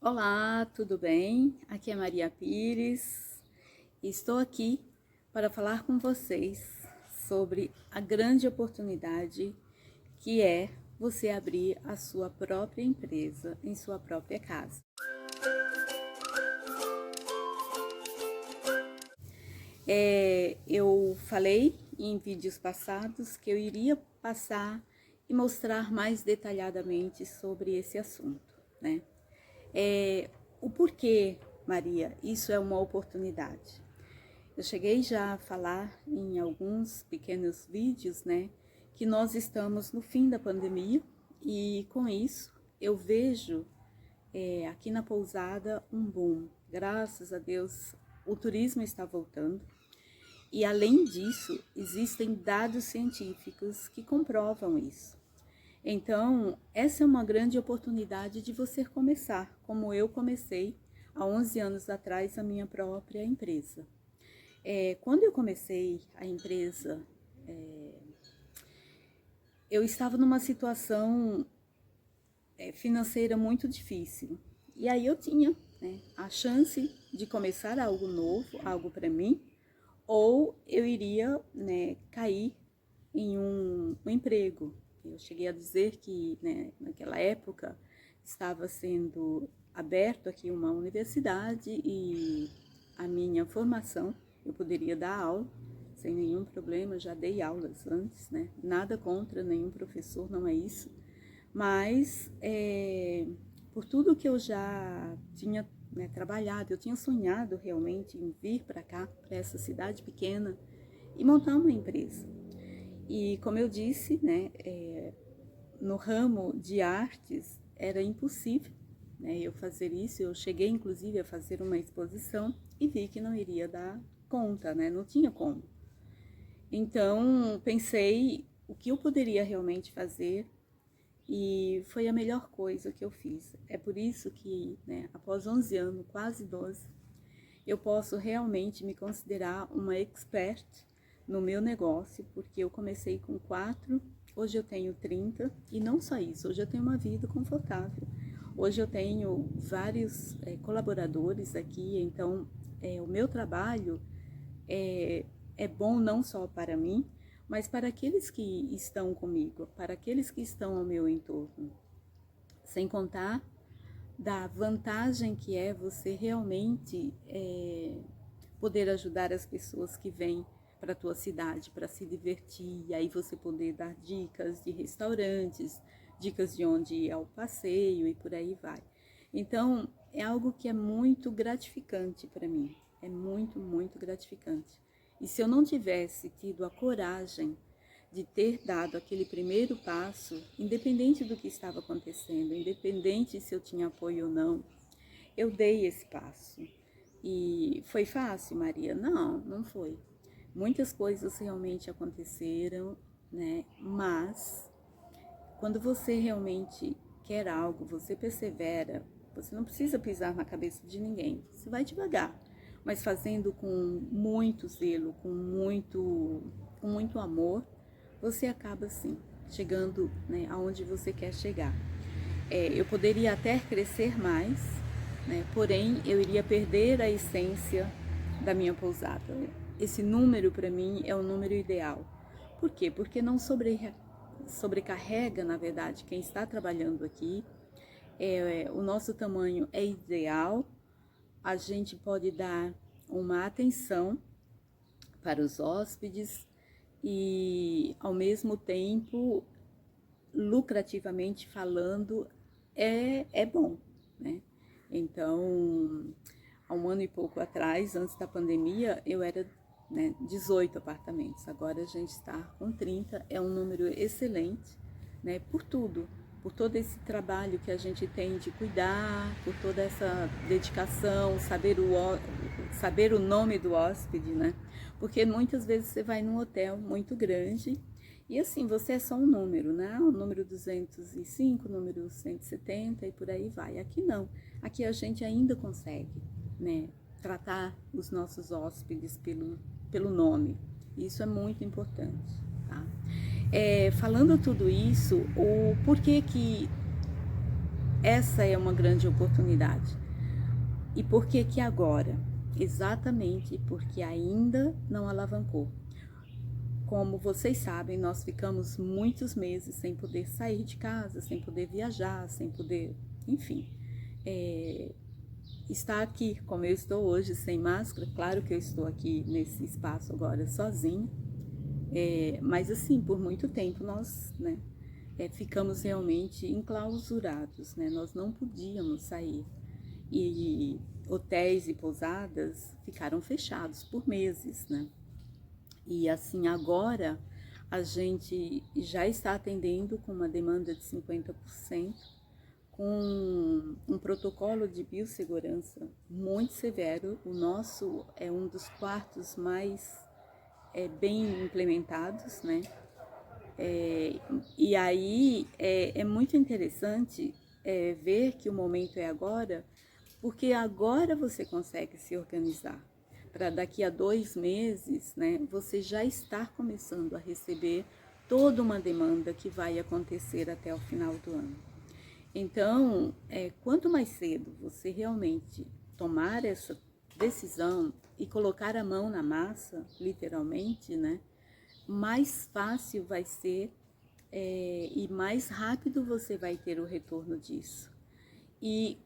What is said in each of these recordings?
Olá, tudo bem? Aqui é Maria Pires e estou aqui para falar com vocês sobre a grande oportunidade que é você abrir a sua própria empresa em sua própria casa. Eu falei em vídeos passados que eu iria passar e mostrar mais detalhadamente sobre esse assunto, né? O porquê, Maria, isso é uma oportunidade. Eu cheguei já a falar em alguns pequenos vídeos, né, que nós estamos no fim da pandemia e com isso eu vejo aqui na pousada um boom. Graças a Deus o turismo está voltando e além disso existem dados científicos que comprovam isso. Então, essa é uma grande oportunidade de você começar, como eu comecei há 11 anos atrás a minha própria empresa. Quando eu comecei a empresa, eu estava numa situação financeira muito difícil. E aí eu tinha, né, a chance de começar algo novo, algo para mim, ou eu iria, né, cair em um emprego. Eu cheguei a dizer que, né, naquela época estava sendo aberto aqui uma universidade e a minha formação, eu poderia dar aula sem nenhum problema, já dei aulas antes, né? Nada contra nenhum professor, não é isso. Mas por tudo que eu já tinha, né, trabalhado, eu tinha sonhado realmente em vir para cá, para essa cidade pequena e montar uma empresa. E como eu disse, né, no ramo de artes era impossível, né, eu fazer isso. Eu cheguei inclusive a fazer uma exposição e vi que não iria dar conta, né, não tinha como. Então pensei o que eu poderia realmente fazer e foi a melhor coisa que eu fiz. É por isso que, né, após 11 anos, quase 12, eu posso realmente me considerar uma expert no meu negócio, porque eu comecei com 4, hoje eu tenho 30 e não só isso, hoje eu tenho uma vida confortável. Hoje eu tenho vários colaboradores aqui, então o meu trabalho é bom não só para mim, mas para aqueles que estão comigo, para aqueles que estão ao meu entorno. Sem contar da vantagem que é você realmente poder ajudar as pessoas que vêm para a tua cidade para se divertir, e aí você poder dar dicas de restaurantes, dicas de onde ir ao passeio e por aí vai. Então, é algo que é muito gratificante para mim, é muito, muito gratificante. E se eu não tivesse tido a coragem de ter dado aquele primeiro passo, independente do que estava acontecendo, independente se eu tinha apoio ou não, eu dei esse passo. E foi fácil, Maria? Não, não foi. Muitas coisas realmente aconteceram, né? Mas quando você realmente quer algo, você persevera, você não precisa pisar na cabeça de ninguém. Você vai devagar, mas fazendo com muito zelo, com muito amor, você acaba sim chegando, né, aonde você quer chegar. Eu poderia até crescer mais, né, porém eu iria perder a essência da minha pousada. Esse número para mim é o número ideal. Por quê? Porque não sobrecarrega, na verdade, quem está trabalhando aqui. O nosso tamanho é ideal, a gente pode dar uma atenção para os hóspedes e, ao mesmo tempo, lucrativamente falando, é bom, né? Então, há um ano e pouco atrás, antes da pandemia, eu era, né, 18 apartamentos. Agora a gente está com 30, é um número excelente, né? Por tudo, por todo esse trabalho que a gente tem de cuidar, por toda essa dedicação, saber o nome do hóspede, né? Porque muitas vezes você vai num hotel muito grande e assim, você é só um número, né? O número 205, o número 170 e por aí vai. Aqui não. Aqui a gente ainda consegue, né, tratar os nossos hóspedes pelo nome. Isso é muito importante, tá? Falando tudo isso, o porquê que essa é uma grande oportunidade. E por que que agora? Exatamente porque ainda não alavancou. Como vocês sabem, nós ficamos muitos meses sem poder sair de casa, sem poder viajar, sem poder, enfim, estar aqui como eu estou hoje, sem máscara. Claro que eu estou aqui nesse espaço agora sozinha, mas assim, por muito tempo nós, né, ficamos realmente enclausurados, né? Nós não podíamos sair. E hotéis e pousadas ficaram fechados por meses, né? E assim, agora a gente já está atendendo com uma demanda de 50%, com um protocolo de biossegurança muito severo. O nosso é um dos quartos mais bem implementados, né? E aí é muito interessante ver que o momento é agora, porque agora você consegue se organizar para daqui a 2 meses, né, você já estar começando a receber toda uma demanda que vai acontecer até o final do ano. Então, quanto mais cedo você realmente tomar essa decisão e colocar a mão na massa, literalmente, né, mais fácil vai ser e mais rápido você vai ter o retorno disso. E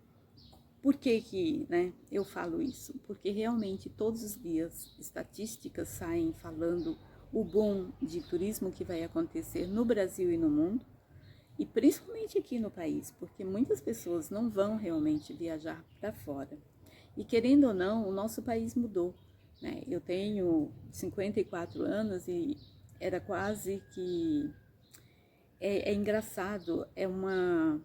por que que, né, eu falo isso? Porque realmente todos os dias estatísticas saem falando o boom de turismo que vai acontecer no Brasil e no mundo, e principalmente aqui no país, porque muitas pessoas não vão realmente viajar para fora. E querendo ou não, o nosso país mudou, né? Eu tenho 54 anos e era quase que... É engraçado, é um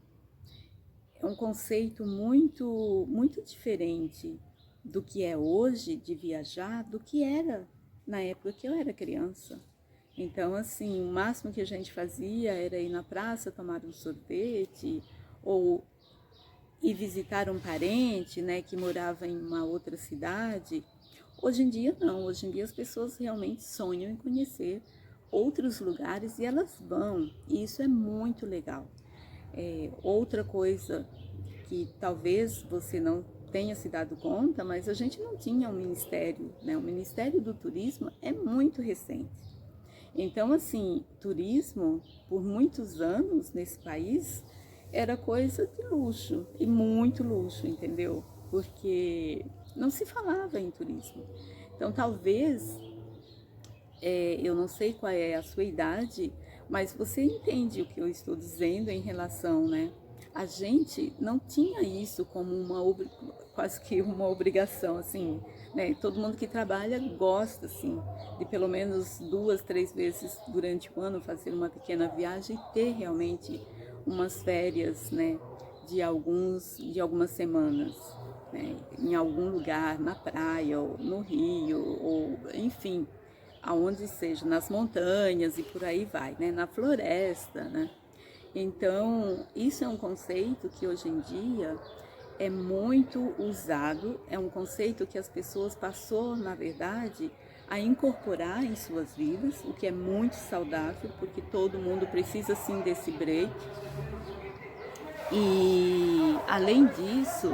conceito muito diferente do que é hoje de viajar, do que era na época que eu era criança. Então, assim, o máximo que a gente fazia era ir na praça, tomar um sorvete, ou ir visitar um parente, né, que morava em uma outra cidade. Hoje em dia, não. Hoje em dia, as pessoas realmente sonham em conhecer outros lugares e elas vão. E isso é muito legal. Outra coisa que talvez você não tenha se dado conta, mas a gente não tinha um ministério, né? O Ministério do Turismo é muito recente. Então, assim, turismo, por muitos anos nesse país, era coisa de luxo, e muito luxo, entendeu? Porque não se falava em turismo. Então, talvez, eu não sei qual é a sua idade, mas você entende o que eu estou dizendo em relação, né? A gente não tinha isso como quase que uma obrigação, assim, né? Todo mundo que trabalha gosta, assim, de pelo menos 2, 3 vezes durante o ano fazer uma pequena viagem e ter realmente umas férias, né? De algumas semanas, né? Em algum lugar, na praia, ou no rio, ou enfim, aonde seja, nas montanhas e por aí vai, né? Na floresta, né? Então, isso é um conceito que hoje em dia é muito usado, é um conceito que as pessoas passou, na verdade, a incorporar em suas vidas, o que é muito saudável, porque todo mundo precisa sim desse break. E, além disso,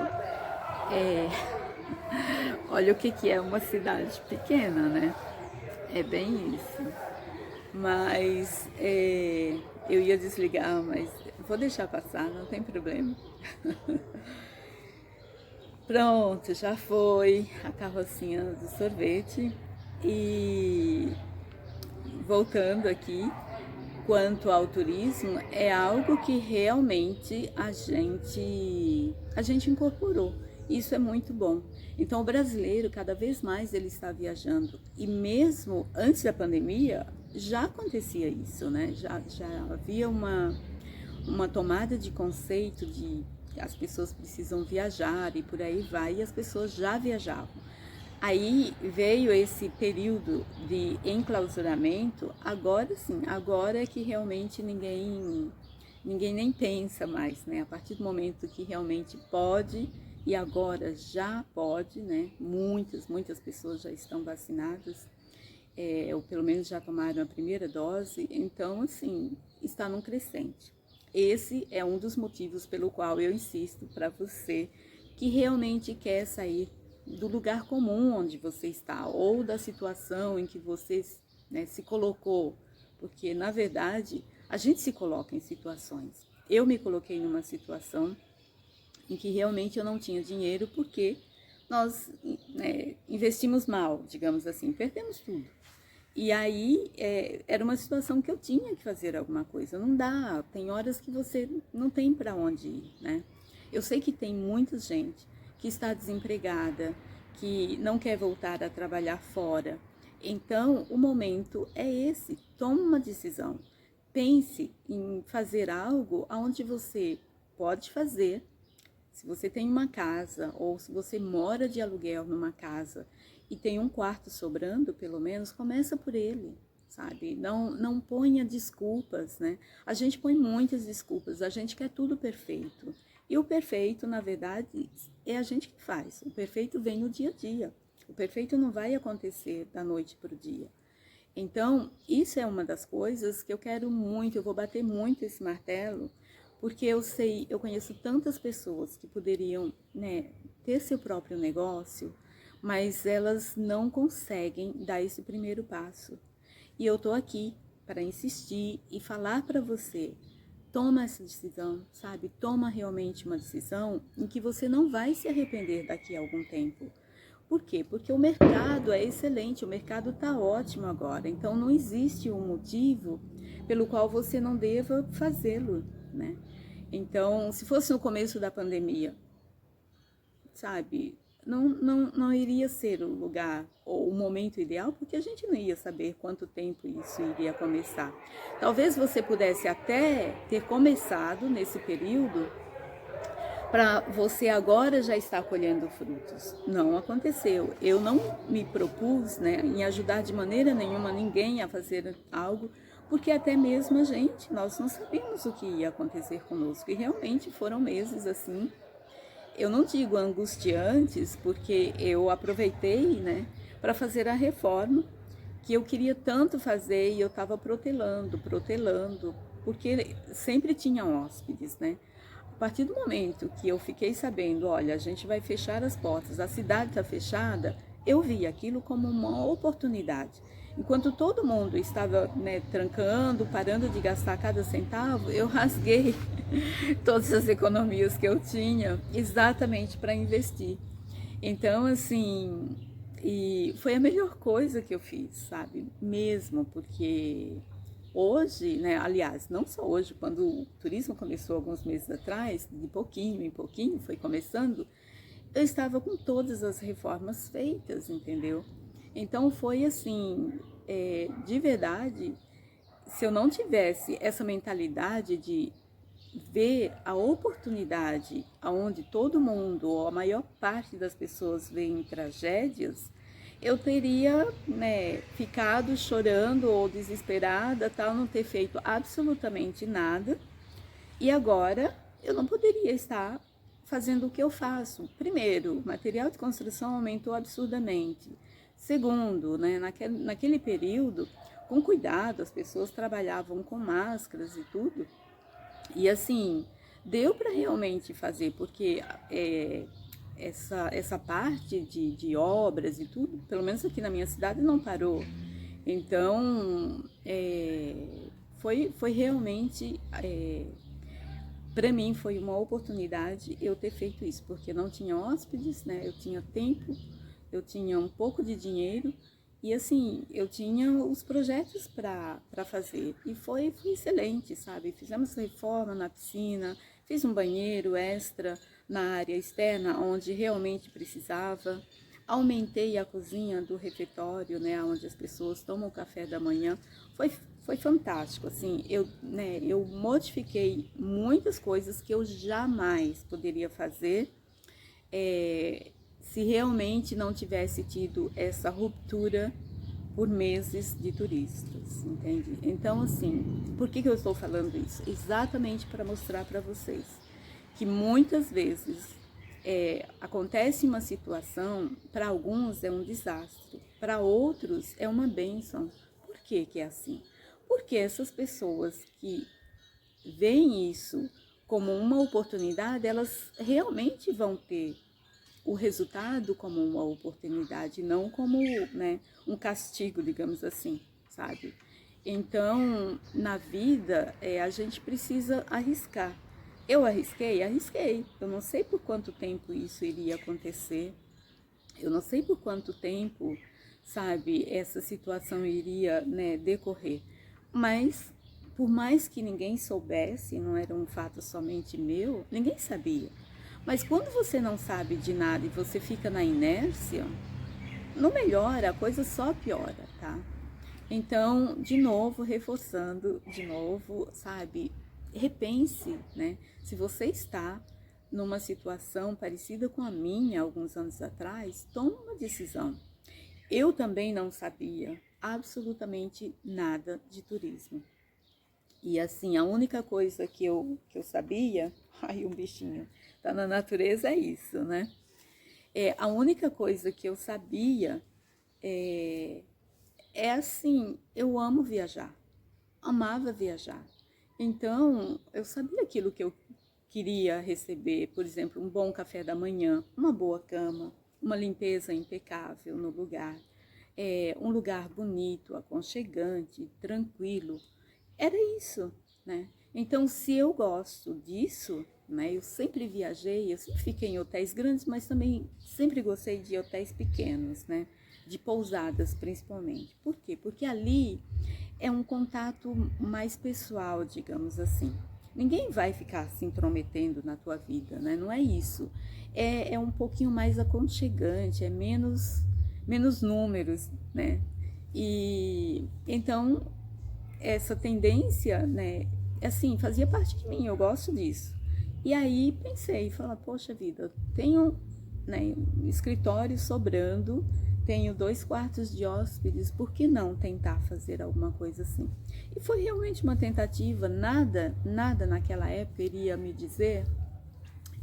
olha o que é uma cidade pequena, né? É bem isso. Mas eu ia desligar, mas vou deixar passar, não tem problema. Pronto, já foi a carrocinha do sorvete. E voltando aqui, quanto ao turismo, é algo que realmente a gente incorporou. Isso é muito bom. Então, o brasileiro, cada vez mais, ele está viajando. E mesmo antes da pandemia, já acontecia isso, né? Já havia uma tomada de conceito de que as pessoas precisam viajar e por aí vai, e as pessoas já viajavam. Aí veio esse período de enclausuramento, agora sim, agora é que realmente ninguém nem pensa mais, né? A partir do momento que realmente pode, e agora já pode, né? Muitas pessoas já estão vacinadas, ou pelo menos já tomaram a primeira dose, então assim, está num crescente. Esse é um dos motivos pelo qual eu insisto para você que realmente quer sair do lugar comum onde você está, ou da situação em que você, né, se colocou, porque na verdade a gente se coloca em situações. Eu me coloquei numa situação em que realmente eu não tinha dinheiro porque nós, né, investimos mal, digamos assim, perdemos tudo. E aí era uma situação que eu tinha que fazer alguma coisa. Não dá, tem horas que você não tem para onde ir, né? Eu sei que tem muita gente que está desempregada, que não quer voltar a trabalhar fora. Então, o momento é esse. Tome uma decisão. Pense em fazer algo onde você pode fazer. Se você tem uma casa ou se você mora de aluguel numa casa e tem um quarto sobrando, pelo menos, começa por ele, sabe? Não ponha desculpas, né? A gente põe muitas desculpas, a gente quer tudo perfeito. E o perfeito, na verdade, é a gente que faz. O perfeito vem no dia a dia. O perfeito não vai acontecer da noite para o dia. Então, isso é uma das coisas que eu quero muito, eu vou bater muito esse martelo, porque eu conheço tantas pessoas que poderiam, né, ter seu próprio negócio, mas elas não conseguem dar esse primeiro passo. E eu tô aqui para insistir e falar para você, toma essa decisão, sabe? Toma realmente uma decisão em que você não vai se arrepender daqui a algum tempo. Por quê? Porque o mercado é excelente, o mercado está ótimo agora. Então não existe um motivo pelo qual você não deva fazê-lo, né? Então, se fosse no começo da pandemia, sabe, não iria ser o lugar ou o momento ideal, porque a gente não ia saber quanto tempo isso iria começar. Talvez você pudesse até ter começado nesse período para você agora já estar colhendo frutos. Não aconteceu. Eu não me propus, né, em ajudar de maneira nenhuma ninguém a fazer algo, porque até mesmo a gente, nós não sabíamos o que ia acontecer conosco. E realmente foram meses assim. Eu não digo angustiantes, porque eu aproveitei, né, para fazer a reforma que eu queria tanto fazer e eu estava protelando, porque sempre tinham hóspedes, né? A partir do momento que eu fiquei sabendo, olha, a gente vai fechar as portas, a cidade está fechada, eu vi aquilo como uma oportunidade. Enquanto todo mundo estava, né, trancando, parando de gastar cada centavo, eu rasguei todas as economias que eu tinha exatamente para investir. Então, assim, e foi a melhor coisa que eu fiz, sabe? Mesmo porque hoje, né, aliás, não só hoje, quando o turismo começou alguns meses atrás, de pouquinho em pouquinho foi começando, eu estava com todas as reformas feitas, entendeu? Então foi assim, de verdade, se eu não tivesse essa mentalidade de ver a oportunidade aonde todo mundo, ou a maior parte das pessoas veem tragédias, eu teria, né, ficado chorando ou desesperada, tal, não ter feito absolutamente nada. E agora eu não poderia estar fazendo o que eu faço. Primeiro, o material de construção aumentou absurdamente. Segundo, né, naquele período, com cuidado, as pessoas trabalhavam com máscaras e tudo. E assim, deu para realmente fazer, porque essa parte de obras e tudo, pelo menos aqui na minha cidade, não parou. Então, foi realmente, para mim, foi uma oportunidade eu ter feito isso, porque não tinha hóspedes, né? Eu tinha tempo, eu tinha um pouco de dinheiro, e assim, eu tinha os projetos para fazer. E foi excelente, sabe? Fizemos reforma na piscina, fiz um banheiro extra na área externa, onde realmente precisava. Aumentei a cozinha do refeitório, né? Onde as pessoas tomam café da manhã. Foi fantástico, assim. Eu modifiquei muitas coisas que eu jamais poderia fazer se realmente não tivesse tido essa ruptura por meses de turistas, entende? Então, assim, por que eu estou falando isso? Exatamente para mostrar para vocês que muitas vezes acontece uma situação, para alguns é um desastre, para outros é uma bênção. Por que é assim? Porque essas pessoas que veem isso como uma oportunidade, elas realmente vão ter o resultado como uma oportunidade, não como, né, um castigo, digamos assim, sabe? Então, na vida, a gente precisa arriscar. Eu arrisquei? Arrisquei. Eu não sei por quanto tempo isso iria acontecer. Eu não sei por quanto tempo, sabe, essa situação iria, né, decorrer. Mas, por mais que ninguém soubesse, não era um fato somente meu, ninguém sabia. Mas quando você não sabe de nada e você fica na inércia, não melhora, a coisa só piora, tá? Então, de novo, reforçando, de novo, sabe, repense, né? Se você está numa situação parecida com a minha alguns anos atrás, tome uma decisão. Eu também não sabia absolutamente nada de turismo. E assim, a única coisa que eu sabia, ai, um bichinho, tá na natureza, é isso, né? A única coisa que eu sabia é assim, eu amo viajar, amava viajar. Então, eu sabia aquilo que eu queria receber, por exemplo, um bom café da manhã, uma boa cama, uma limpeza impecável no lugar, um lugar bonito, aconchegante, tranquilo. Era isso, né? Então, se eu gosto disso, né? Eu sempre viajei, eu sempre fiquei em hotéis grandes, mas também sempre gostei de hotéis pequenos, né? De pousadas, principalmente. Por quê? Porque ali é um contato mais pessoal, digamos assim. Ninguém vai ficar se intrometendo na tua vida, né? Não é isso. É um pouquinho mais aconchegante, é menos números, né? E então essa tendência, né, assim, fazia parte de mim, eu gosto disso. E aí pensei, falar, poxa vida, tenho, né, um escritório sobrando, tenho 2 quartos de hóspedes, por que não tentar fazer alguma coisa assim? E foi realmente uma tentativa, nada naquela época iria me dizer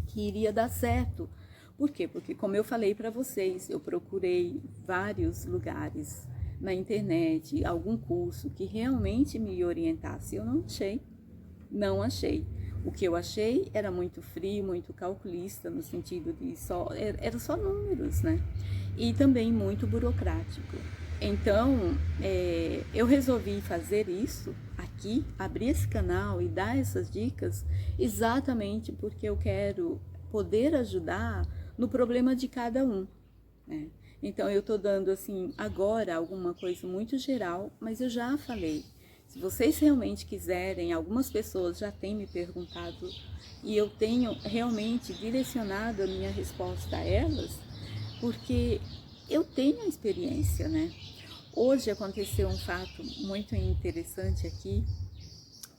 que iria dar certo. Por quê? Porque, como eu falei para vocês, eu procurei vários lugares na internet, algum curso que realmente me orientasse. Eu não achei. O que eu achei era muito frio, muito calculista, no sentido de era só números, né? E também muito burocrático. Então, eu resolvi fazer isso aqui, abrir esse canal e dar essas dicas exatamente porque eu quero poder ajudar no problema de cada um, né? Então, eu estou dando, assim, agora alguma coisa muito geral, mas eu já falei. Se vocês realmente quiserem, algumas pessoas já têm me perguntado e eu tenho realmente direcionado a minha resposta a elas, porque eu tenho a experiência, né? Hoje aconteceu um fato muito interessante aqui.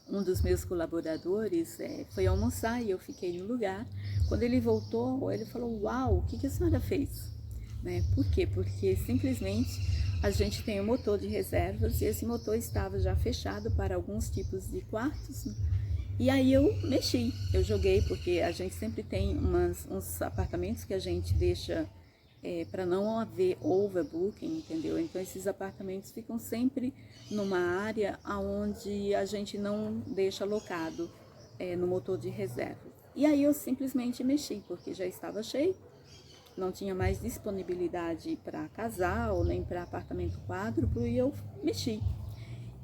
Um dos meus colaboradores foi almoçar e eu fiquei no lugar. Quando ele voltou, ele falou, uau, o que a senhora fez? Né? Por quê? Porque simplesmente a gente tem um motor de reservas e esse motor estava já fechado para alguns tipos de quartos. E aí eu mexi, eu joguei, porque a gente sempre tem uns apartamentos que a gente deixa para não haver overbooking, entendeu? Então esses apartamentos ficam sempre numa área onde a gente não deixa alocado no motor de reserva. E aí eu simplesmente mexi, porque já estava cheio, não tinha mais disponibilidade para casal, nem para apartamento quádruplo, e eu mexi.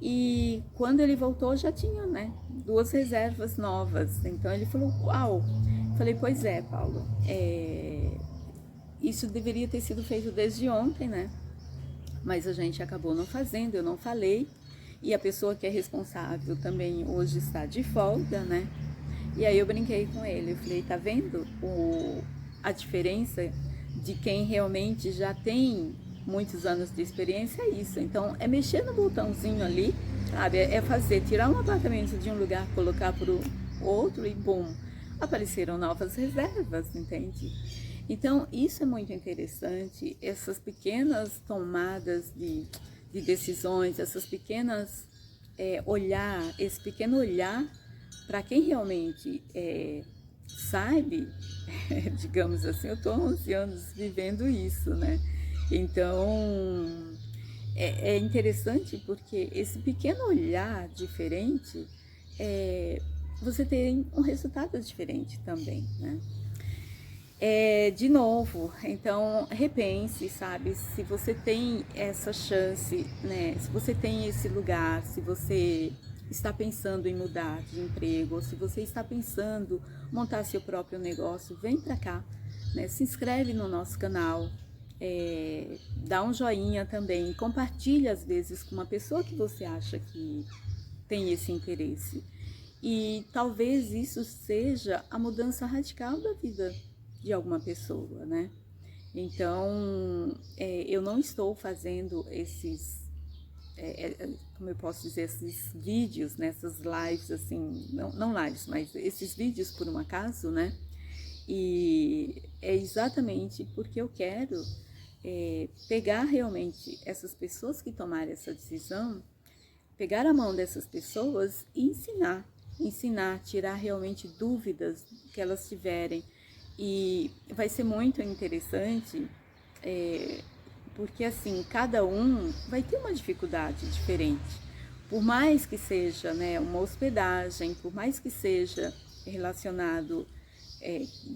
E quando ele voltou já tinha, né, 2 reservas novas. Então ele falou, uau! Falei, pois é, Paulo, isso deveria ter sido feito desde ontem, né? Mas a gente acabou não fazendo, eu não falei. E a pessoa que é responsável também hoje está de folga, né? E aí eu brinquei com ele, eu falei, tá vendo a diferença de quem realmente já tem muitos anos de experiência? É isso. Então é mexer no botãozinho ali, sabe? É fazer, tirar um apartamento de um lugar, colocar para o outro e bum, apareceram novas reservas, entende? Então isso é muito interessante, essas pequenas tomadas de decisões, essas pequenas esse pequeno olhar para quem realmente sabe, digamos assim, eu estou há 11 anos vivendo isso, né? Então, é interessante porque esse pequeno olhar diferente você tem um resultado diferente também, né? De novo, então repense, sabe, se você tem essa chance, né, se você tem esse lugar, se você está pensando em mudar de emprego, ou se você está pensando em montar seu próprio negócio, vem pra cá, né, se inscreve no nosso canal, dá um joinha também, compartilha às vezes com uma pessoa que você acha que tem esse interesse. E talvez isso seja a mudança radical da vida de alguma pessoa, né? Então, eu não estou fazendo esses, como eu posso dizer, esses vídeos, né? Essas lives, assim, não lives, mas esses vídeos por um acaso, né? E é exatamente porque eu quero pegar realmente essas pessoas que tomaram essa decisão, pegar a mão dessas pessoas e ensinar, tirar realmente dúvidas que elas tiverem. E vai ser muito interessante, porque assim, cada um vai ter uma dificuldade diferente. Por mais que seja, né, uma hospedagem, por mais que seja relacionado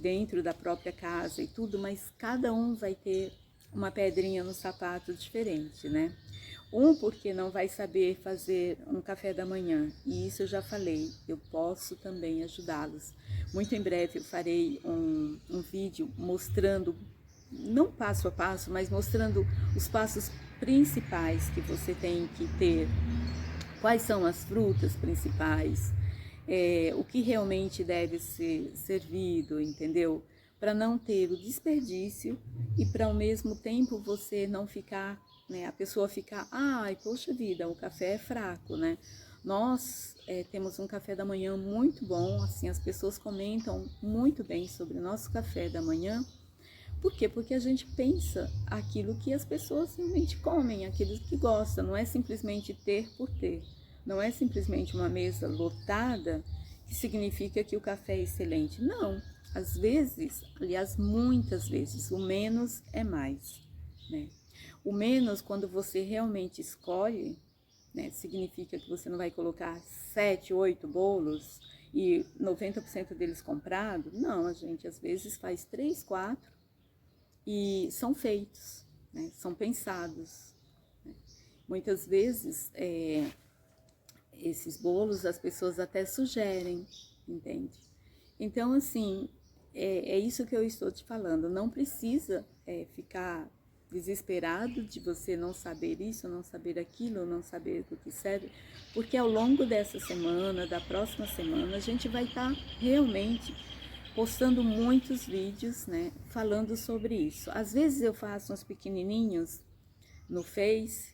dentro da própria casa e tudo, mas cada um vai ter uma pedrinha no sapato diferente, né? Porque não vai saber fazer um café da manhã, e isso eu já falei, eu posso também ajudá-los. Muito em breve eu farei um vídeo mostrando, não passo a passo, mas mostrando os passos principais que você tem que ter, quais são as frutas principais, o que realmente deve ser servido, entendeu? Para não ter o desperdício e para ao mesmo tempo você não ficar, né, a pessoa ficar, ai, poxa vida, o café é fraco, né? Nós temos um café da manhã muito bom, assim, as pessoas comentam muito bem sobre o nosso café da manhã. Por quê? Porque a gente pensa aquilo que as pessoas realmente comem, aquilo que gostam, não é simplesmente ter por ter. Não é simplesmente uma mesa lotada que significa que o café é excelente. Não, às vezes, aliás, muitas vezes, o menos é mais, né? O menos, quando você realmente escolhe, né, significa que você não vai colocar 7, 8 bolos e 90% deles comprados. Não, a gente às vezes faz 3, 4 e são feitos, né, são pensados, né? Muitas vezes, esses bolos as pessoas até sugerem, entende? Então, assim, é isso que eu estou te falando. Não precisa ficar desesperado de você não saber isso, não saber aquilo, não saber do que serve, porque ao longo dessa semana, da próxima semana, a gente vai estar realmente postando muitos vídeos, né, falando sobre isso. Às vezes eu faço uns pequenininhos no Face,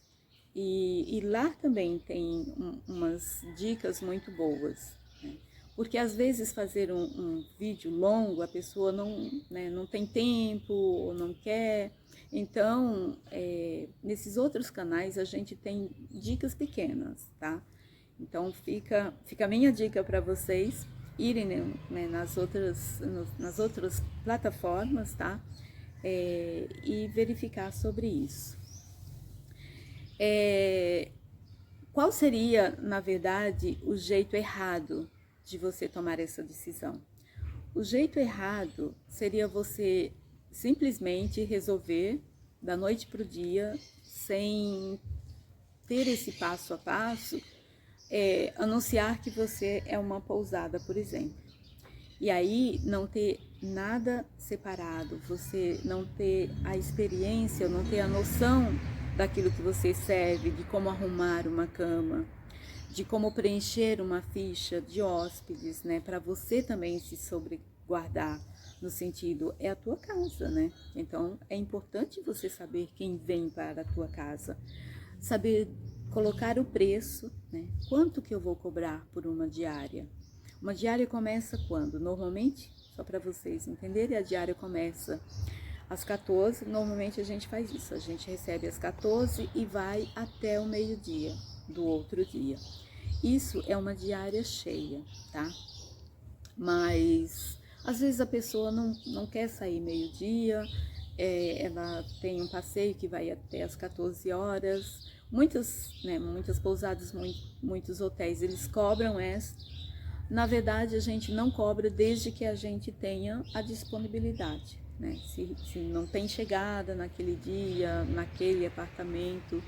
e lá também tem umas dicas muito boas, né? Porque às vezes fazer um vídeo longo, a pessoa não, né, não tem tempo ou não quer. Então, nesses outros canais a gente tem dicas pequenas, tá? Então fica a minha dica para vocês irem, né, nas outras plataformas, tá? E verificar sobre isso. Qual seria, na verdade, o jeito errado de você tomar essa decisão? O jeito errado seria você simplesmente resolver da noite para o dia, sem ter esse passo a passo, anunciar que você é uma pousada, por exemplo. E aí não ter nada separado, você não ter a experiência, não ter a noção daquilo que você serve, de como arrumar uma cama, de como preencher uma ficha de hóspedes, né? Para você também se sobreguardar, no sentido, é a tua casa, né? Então é importante você saber quem vem para a tua casa, saber colocar o preço, né? Quanto que eu vou cobrar por uma diária? Uma diária começa quando? Normalmente, só para vocês entenderem, a diária começa às 14, normalmente a gente faz isso, a gente recebe às 14 e vai até o meio-dia do outro dia. Isso é uma diária cheia, tá? Mas às vezes a pessoa não quer sair meio-dia, ela tem um passeio que vai até às 14 horas. Muitas pousadas, muitos hotéis, eles cobram essa. Na verdade, a gente não cobra desde que a gente tenha a disponibilidade, né? Se não tem chegada naquele dia, naquele apartamento,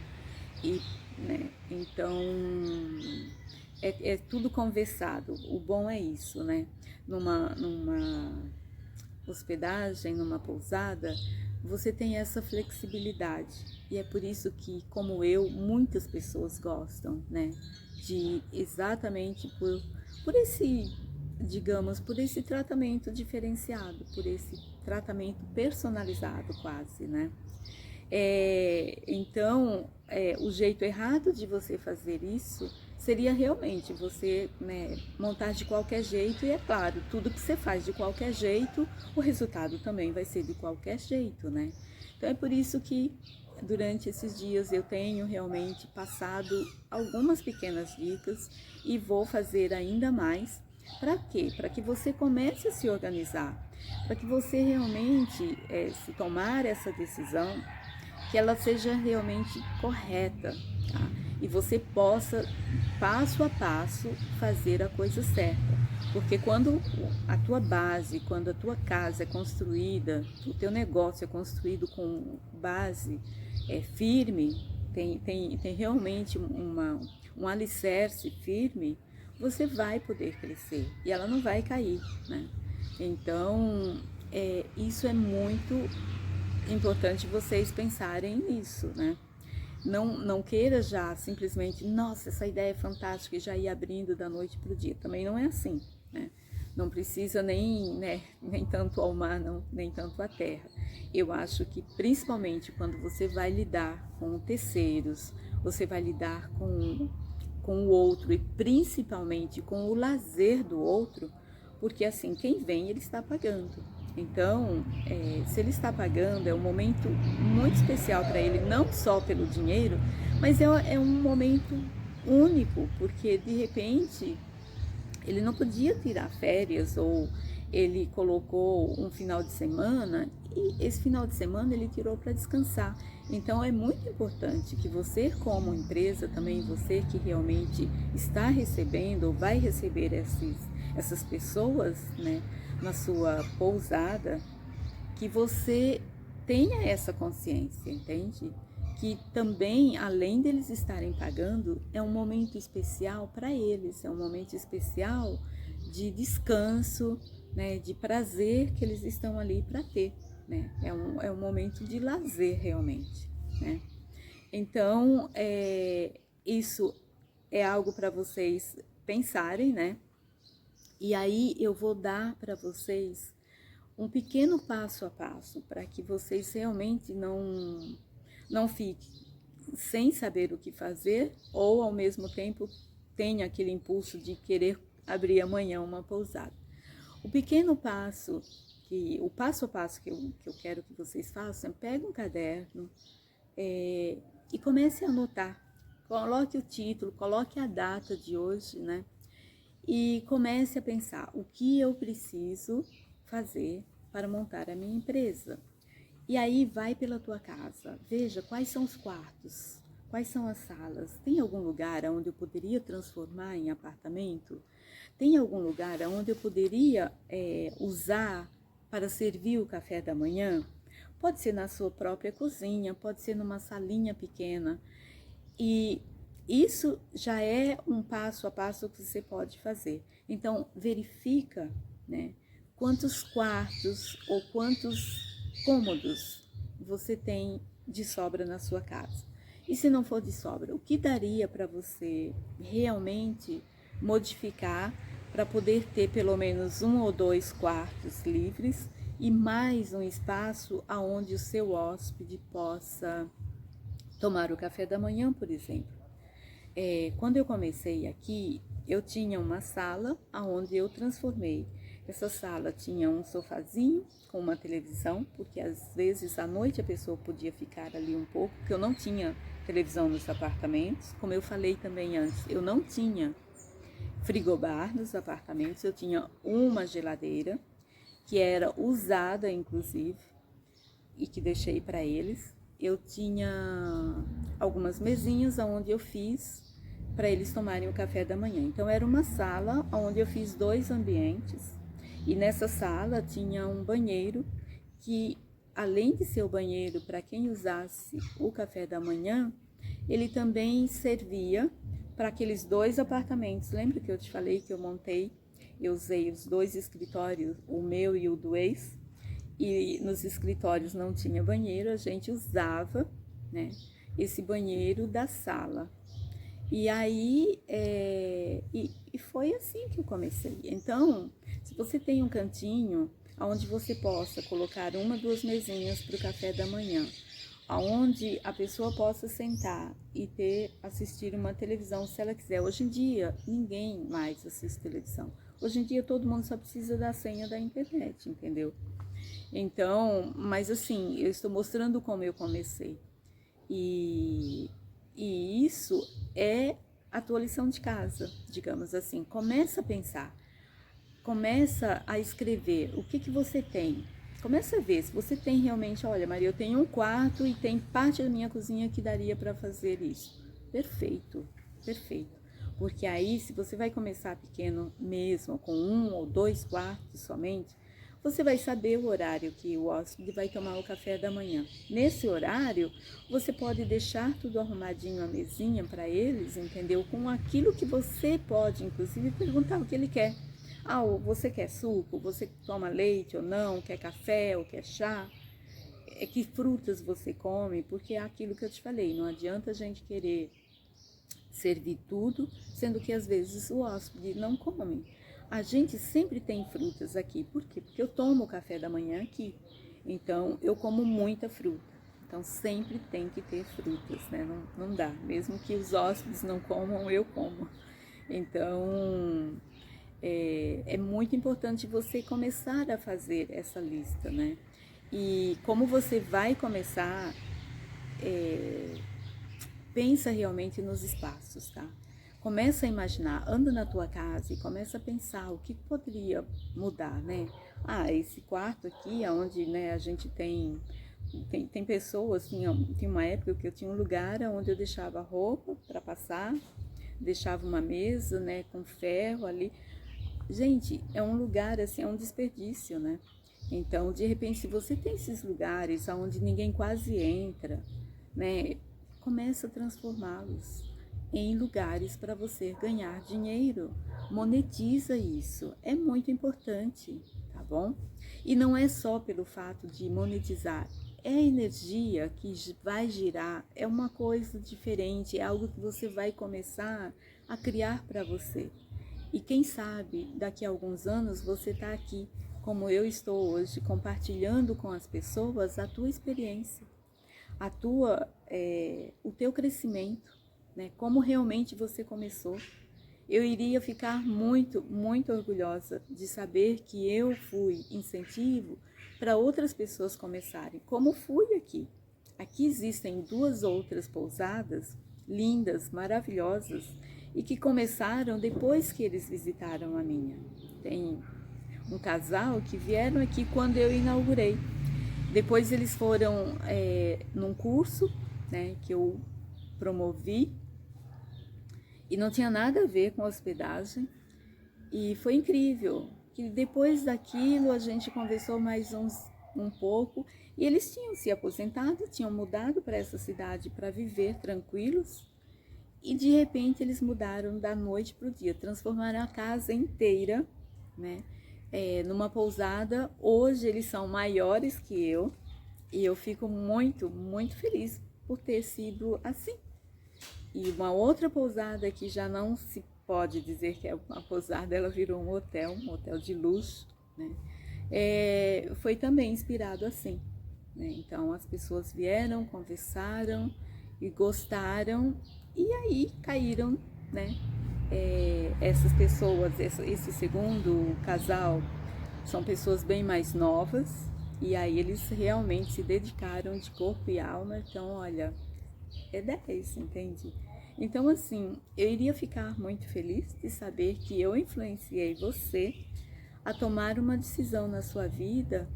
e, né? Então, é tudo conversado. O bom é isso, né? Numa hospedagem, numa pousada, você tem essa flexibilidade. E é por isso que, como eu, muitas pessoas gostam, né? De exatamente por esse, digamos, por esse tratamento diferenciado, por esse tratamento personalizado quase, né? Então, o jeito errado de você fazer isso seria realmente você, né, montar de qualquer jeito, e é claro, tudo que você faz de qualquer jeito, o resultado também vai ser de qualquer jeito, né? Então é por isso que durante esses dias eu tenho realmente passado algumas pequenas dicas e vou fazer ainda mais. Para quê? Para que você comece a se organizar, para que você realmente, se tomar essa decisão, que ela seja realmente correta, tá? E você possa, passo a passo, fazer a coisa certa. Porque quando a tua base, quando a tua casa é construída, o teu negócio é construído com base firme, tem realmente um alicerce firme, você vai poder crescer e ela não vai cair, né? Então, isso é muito importante vocês pensarem nisso, né? Não queira já simplesmente, nossa, essa ideia é fantástica, e já ir abrindo da noite para o dia. Também não é assim, né? Não precisa nem tanto ao mar, não, nem tanto à terra. Eu acho que principalmente quando você vai lidar com terceiros, você vai lidar com o outro e principalmente com o lazer do outro, porque assim, quem vem, ele está pagando. Então, se ele está pagando, é um momento muito especial para ele, não só pelo dinheiro, mas é um momento único, porque de repente ele não podia tirar férias, ou ele colocou um final de semana e esse final de semana ele tirou para descansar. Então é muito importante que você, como empresa, também você que realmente está recebendo ou vai receber essas pessoas, né, na sua pousada, que você tenha essa consciência, entende? Que também, além deles estarem pagando, é um momento especial para eles, é um momento especial de descanso, né, de prazer que eles estão ali para ter, né? É um momento de lazer realmente, né? Então, isso é algo para vocês pensarem, né? E aí eu vou dar para vocês um pequeno passo a passo para que vocês realmente não fiquem sem saber o que fazer, ou ao mesmo tempo tenha aquele impulso de querer abrir amanhã uma pousada. O passo a passo que eu quero que vocês façam, pegue um caderno e comece a anotar. Coloque o título, coloque a data de hoje, né? E comece a pensar o que eu preciso fazer para montar a minha empresa. E aí vai pela tua casa, veja quais são os quartos, quais são as salas. Tem algum lugar onde eu poderia transformar em apartamento? Tem algum lugar onde eu poderia usar para servir o café da manhã? Pode ser na sua própria cozinha, pode ser numa salinha pequena. E isso já é um passo a passo que você pode fazer. Então, verifica, né, quantos quartos ou quantos cômodos você tem de sobra na sua casa. E se não for de sobra, o que daria para você realmente modificar para poder ter pelo menos 1 ou 2 quartos livres e mais um espaço aonde o seu hóspede possa tomar o café da manhã, por exemplo. Quando eu comecei aqui, eu tinha uma sala onde eu transformei. Essa sala tinha um sofazinho com uma televisão, porque às vezes à noite a pessoa podia ficar ali um pouco, porque eu não tinha televisão nos apartamentos. Como eu falei também antes, eu não tinha frigobar nos apartamentos, eu tinha uma geladeira, que era usada inclusive, e que deixei para eles. Eu tinha algumas mesinhas onde eu fiz para eles tomarem o café da manhã. Então era uma sala onde eu fiz 2 ambientes, e nessa sala tinha um banheiro que, além de ser o banheiro para quem usasse o café da manhã, ele também servia para aqueles 2 apartamentos. Lembra que eu te falei que eu montei, eu usei os 2 escritórios, o meu e o do ex, e nos escritórios não tinha banheiro, a gente usava, né, esse banheiro da sala. E aí, e foi assim que eu comecei. Então, se você tem um cantinho onde você possa colocar 1, 2 mesinhas para o café da manhã, onde a pessoa possa sentar e assistir uma televisão se ela quiser. Hoje em dia, ninguém mais assiste televisão. Hoje em dia, todo mundo só precisa da senha da internet, entendeu? Então, mas assim, eu estou mostrando como eu comecei. E isso é a tua lição de casa, digamos assim. Começa a pensar, começa a escrever o que você tem. Começa a ver se você tem realmente, olha, Maria, eu tenho um quarto e tem parte da minha cozinha que daria para fazer isso. Perfeito, perfeito. Porque aí, se você vai começar pequeno mesmo, com 1 ou 2 quartos somente, você vai saber o horário que o hóspede vai tomar o café da manhã. Nesse horário, você pode deixar tudo arrumadinho, a mesinha para eles, entendeu? Com aquilo que você pode, inclusive, perguntar o que ele quer. Ah, você quer suco? Você toma leite ou não? Quer café ou quer chá? Que frutas você come? Porque é aquilo que eu te falei, não adianta a gente querer servir tudo, sendo que às vezes o hóspede não come. A gente sempre tem frutas aqui. Por quê? Porque eu tomo o café da manhã aqui. Então, eu como muita fruta. Então, sempre tem que ter frutas, né? Não dá. Mesmo que os hóspedes não comam, eu como. Então, é muito importante você começar a fazer essa lista, né? E como você vai começar, pensa realmente nos espaços, tá? Começa a imaginar, anda na tua casa e começa a pensar o que poderia mudar, né? Ah, esse quarto aqui, onde, né, a gente tem pessoas, tinha uma época que eu tinha um lugar onde eu deixava roupa para passar, deixava uma mesa, né, com ferro ali. Gente, é um lugar assim, é um desperdício, né? Então, de repente, se você tem esses lugares onde ninguém quase entra, né, começa a transformá-los em lugares para você ganhar dinheiro. Monetiza isso, é muito importante, tá bom? E não é só pelo fato de monetizar, é a energia que vai girar, é uma coisa diferente, é algo que você vai começar a criar para você. E quem sabe, daqui a alguns anos, você está aqui, como eu estou hoje, compartilhando com as pessoas a tua experiência, o teu crescimento, né? Como realmente você começou. Eu iria ficar muito, muito orgulhosa de saber que eu fui incentivo para outras pessoas começarem, como fui aqui. Aqui existem 2 outras pousadas lindas, maravilhosas, e que começaram depois que eles visitaram a minha. Tem um casal que vieram aqui quando eu inaugurei. Depois eles foram num curso, né, que eu promovi, e não tinha nada a ver com hospedagem, e foi incrível, que depois daquilo a gente conversou mais um pouco, e eles tinham se aposentado, tinham mudado para essa cidade para viver tranquilos, e de repente eles mudaram da noite para o dia, transformaram a casa inteira, né, numa pousada. Hoje eles são maiores que eu, e eu fico muito, muito feliz por ter sido assim. E uma outra pousada que já não se pode dizer que é uma pousada, ela virou um hotel de luxo, né? Foi também inspirado assim, né? Então as pessoas vieram, conversaram e gostaram, e aí caíram, né? Essas pessoas, esse segundo casal, são pessoas bem mais novas, e aí eles realmente se dedicaram de corpo e alma. Então, olha, é 10, entende? Então, assim, eu iria ficar muito feliz de saber que eu influenciei você a tomar uma decisão na sua vida,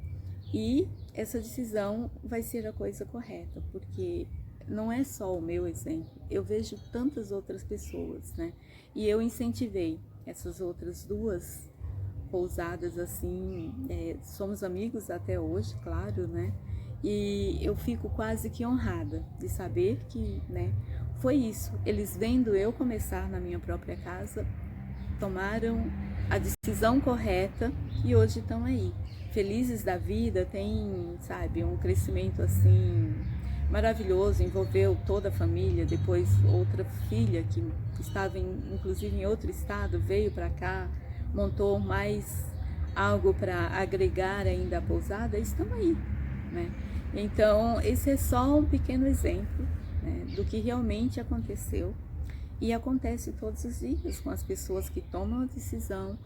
e essa decisão vai ser a coisa correta, porque não é só o meu exemplo, eu vejo tantas outras pessoas, né? E eu incentivei essas outras duas pousadas assim, somos amigos até hoje, claro, né? E eu fico quase que honrada de saber que, né, foi isso. Eles vendo eu começar na minha própria casa, tomaram a decisão correta e hoje estão aí, felizes da vida, tem, sabe, um crescimento assim maravilhoso, envolveu toda a família, depois outra filha que estava inclusive em outro estado, veio para cá, montou mais algo para agregar ainda à pousada, estão aí, né? Então, esse é só um pequeno exemplo, né, do que realmente aconteceu e acontece todos os dias com as pessoas que tomam a decisão,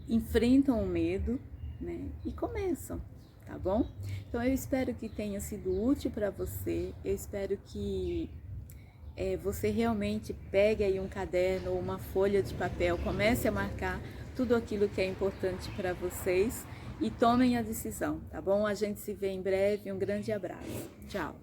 enfrentam o medo, né, e começam, tá bom? Então, eu espero que tenha sido útil para você, eu espero que você realmente pegue aí um caderno ou uma folha de papel, comece a marcar tudo aquilo que é importante para vocês e tomem a decisão, tá bom? A gente se vê em breve, um grande abraço. Tchau!